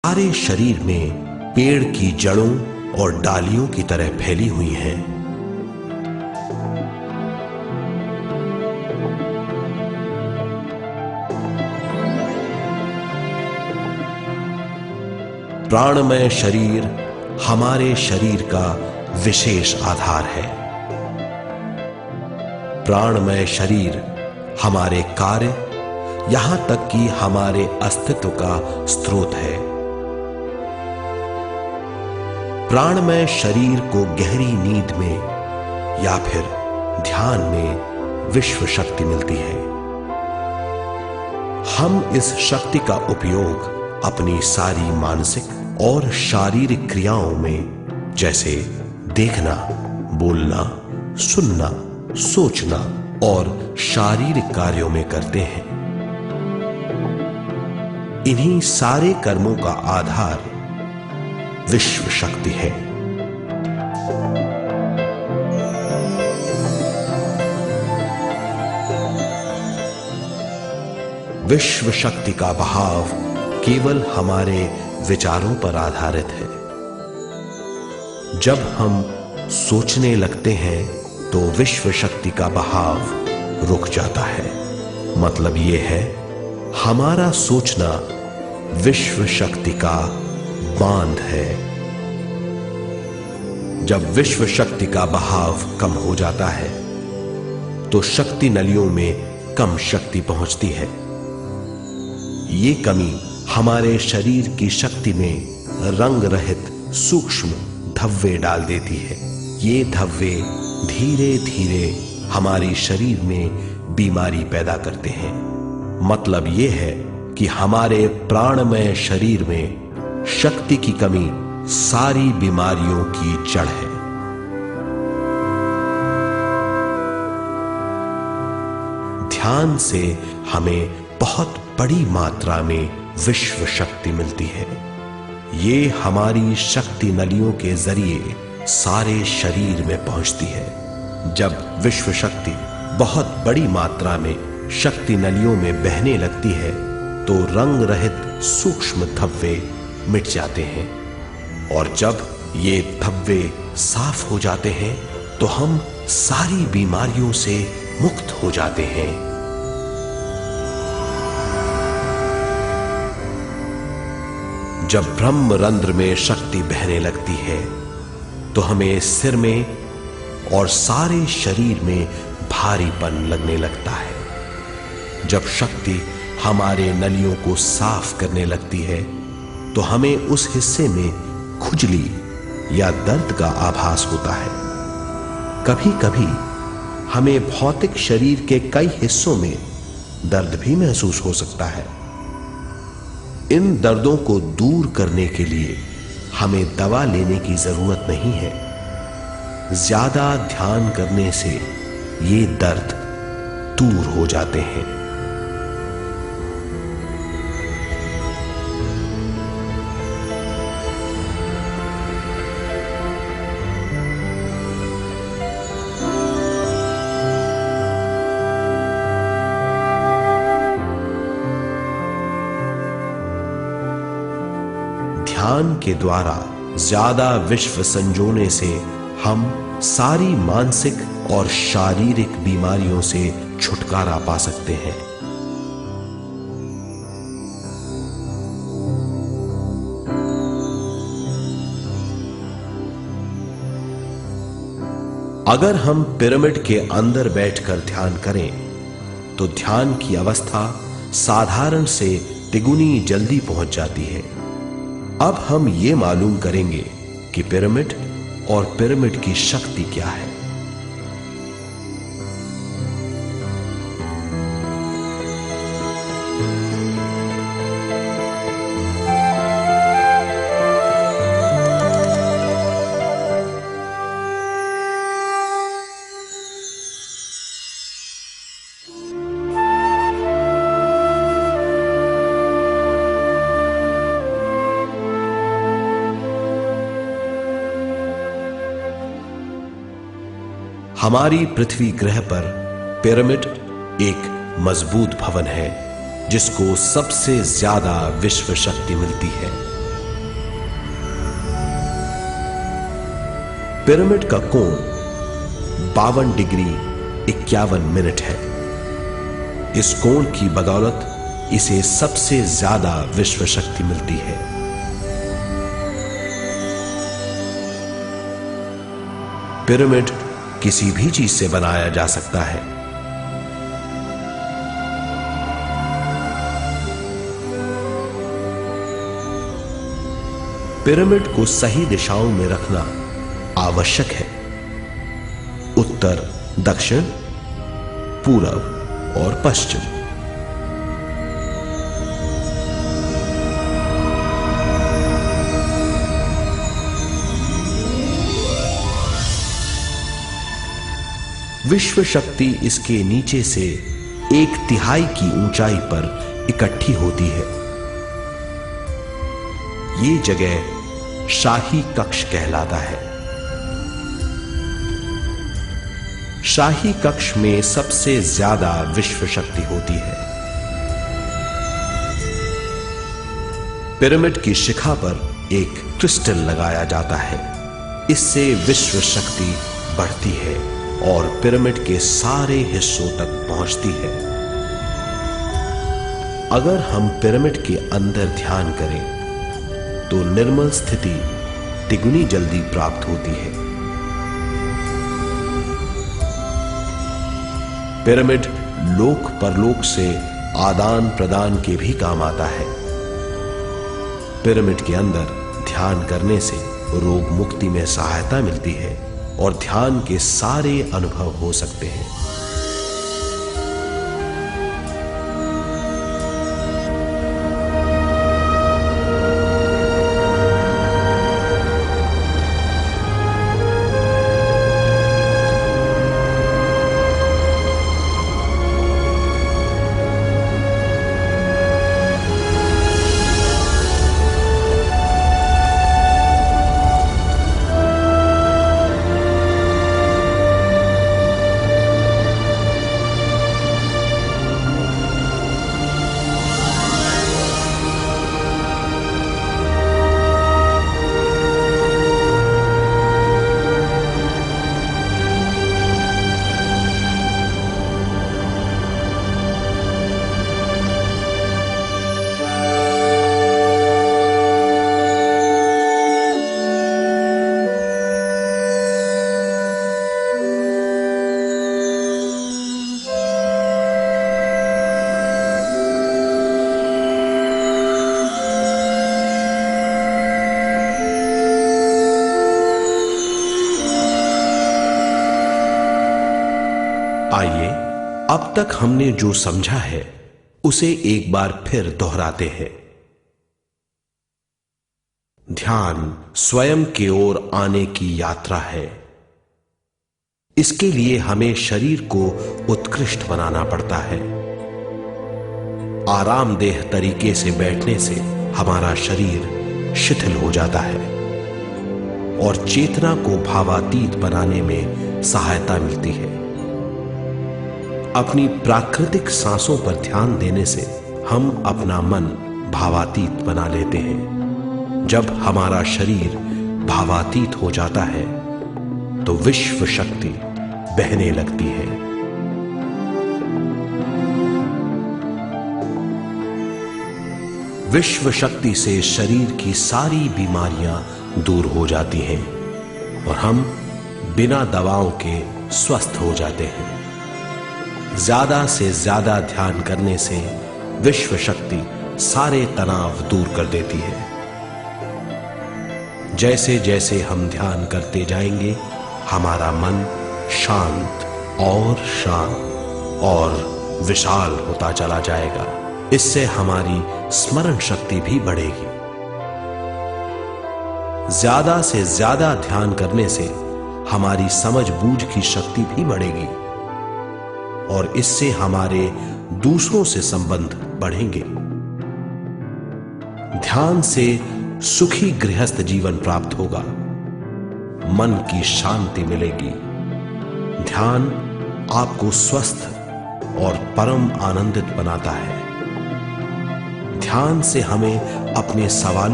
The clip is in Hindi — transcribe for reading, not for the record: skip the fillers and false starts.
सारे शरीर में पेड़ की जड़ों और डालियों की तरह फैली हुई हैं। प्राणमय शरीर हमारे शरीर का विशेष आधार है। प्राणमय शरीर हमारे कार्य, यहां तक कि हमारे अस्तित्व का स्रोत है। प्राणमय शरीर को गहरी नींद में या फिर ध्यान में विश्व शक्ति मिलती है। हम इस शक्ति का उपयोग अपनी सारी मानसिक और शारीरिक क्रियाओं में, जैसे देखना, बोलना, सुनना, सोचना और शारीरिक कार्यों में करते हैं। इन्हीं सारे कर्मों का आधार विश्व शक्ति है। विश्व शक्ति का बहाव केवल हमारे विचारों पर आधारित है। जब हम सोचने लगते हैं तो विश्व शक्ति का बहाव रुक जाता है। मतलब यह है, हमारा सोचना विश्व शक्ति का बांध है। जब विश्व शक्ति का बहाव कम हो जाता है तो शक्ति नलियों में कम शक्ति पहुंचती है। ये कमी हमारे शरीर की शक्ति में रंग रहित सूक्ष्म धब्बे डाल देती है। ये धब्बे धीरे धीरे हमारे शरीर में बीमारी पैदा करते हैं। मतलब यह है कि हमारे प्राणमय शरीर में शक्ति की कमी सारी बीमारियों की जड़ है। ध्यान से हमें बहुत बड़ी मात्रा में विश्व शक्ति मिलती है। ये हमारी शक्ति नलियों के जरिए सारे शरीर में पहुंचती है। जब विश्व शक्ति बहुत बड़ी मात्रा में शक्ति नलियों में बहने लगती है तो रंग रहित सूक्ष्म धब्बे मिट जाते हैं, और जब ये धब्बे साफ हो जाते हैं तो हम सारी बीमारियों से मुक्त हो जाते हैं। जब ब्रह्म रंध्र में शक्ति बहने लगती है तो हमें सिर में और सारे शरीर में भारीपन लगने लगता है। जब शक्ति हमारे नलियों को साफ करने लगती है तो हमें उस हिस्से में खुजली या दर्द का आभास होता है। कभी कभी हमें भौतिक शरीर के कई हिस्सों में दर्द भी महसूस हो सकता है। इन दर्दों को दूर करने के लिए हमें दवा लेने की जरूरत नहीं है। ज्यादा ध्यान करने से ये दर्द दूर हो जाते हैं। ध्यान के द्वारा ज्यादा विश्व संजोने से हम सारी मानसिक और शारीरिक बीमारियों से छुटकारा पा सकते हैं। अगर हम पिरामिड के अंदर बैठकर ध्यान करें तो ध्यान की अवस्था साधारण से तिगुनी जल्दी पहुंच जाती है। अब हम ये मालूम करेंगे कि पिरामिड और पिरामिड की शक्ति क्या है। हमारी पृथ्वी ग्रह पर पिरामिड एक मजबूत भवन है जिसको सबसे ज्यादा विश्व शक्ति मिलती है। पिरामिड का कोण 52 डिग्री 51 मिनट है। इस कोण की बदौलत इसे सबसे ज्यादा विश्व शक्ति मिलती है। पिरामिड किसी भी चीज से बनाया जा सकता है। पिरामिड को सही दिशाओं में रखना आवश्यक है। उत्तर, दक्षिण, पूरब और पश्चिम। विश्व शक्ति इसके नीचे से 1/3 की ऊंचाई पर इकट्ठी होती है। ये जगह शाही कक्ष कहलाता है। शाही कक्ष में सबसे ज्यादा विश्व शक्ति होती है। पिरामिड की शिखा पर एक क्रिस्टल लगाया जाता है। इससे विश्व शक्ति बढ़ती है और पिरामिड के सारे हिस्सों तक पहुंचती है। अगर हम पिरामिड के अंदर ध्यान करें तो निर्मल स्थिति तिगुनी जल्दी प्राप्त होती है। पिरामिड लोक परलोक से आदान प्रदान के भी काम आता है। पिरामिड के अंदर ध्यान करने से रोग मुक्ति में सहायता मिलती है और ध्यान के सारे अनुभव हो सकते हैं। आइए अब तक हमने जो समझा है उसे एक बार फिर दोहराते हैं। ध्यान स्वयं की ओर आने की यात्रा है। इसके लिए हमें शरीर को उत्कृष्ट बनाना पड़ता है। आरामदेह तरीके से बैठने से हमारा शरीर शिथिल हो जाता है और चेतना को भावातीत बनाने में सहायता मिलती है। अपनी प्राकृतिक सांसों पर ध्यान देने से हम अपना मन भावातीत बना लेते हैं। जब हमारा शरीर भावातीत हो जाता है तो विश्व शक्ति बहने लगती है। विश्व शक्ति से शरीर की सारी बीमारियां दूर हो जाती हैं और हम बिना दवाओं के स्वस्थ हो जाते हैं। ज्यादा से ज्यादा ध्यान करने से विश्व शक्ति सारे तनाव दूर कर देती है। जैसे जैसे हम ध्यान करते जाएंगे हमारा मन शांत और विशाल होता चला जाएगा। इससे हमारी स्मरण शक्ति भी बढ़ेगी। ज्यादा से ज्यादा ध्यान करने से हमारी समझ बूझ की शक्ति भी बढ़ेगी और इससे हमारे दूसरों से संबंध बढ़ेंगे। ध्यान से सुखी गृहस्थ जीवन प्राप्त होगा, मन की शांति मिलेगी। ध्यान आपको स्वस्थ और परम आनंदित बनाता है। ध्यान से हमें अपने सवालों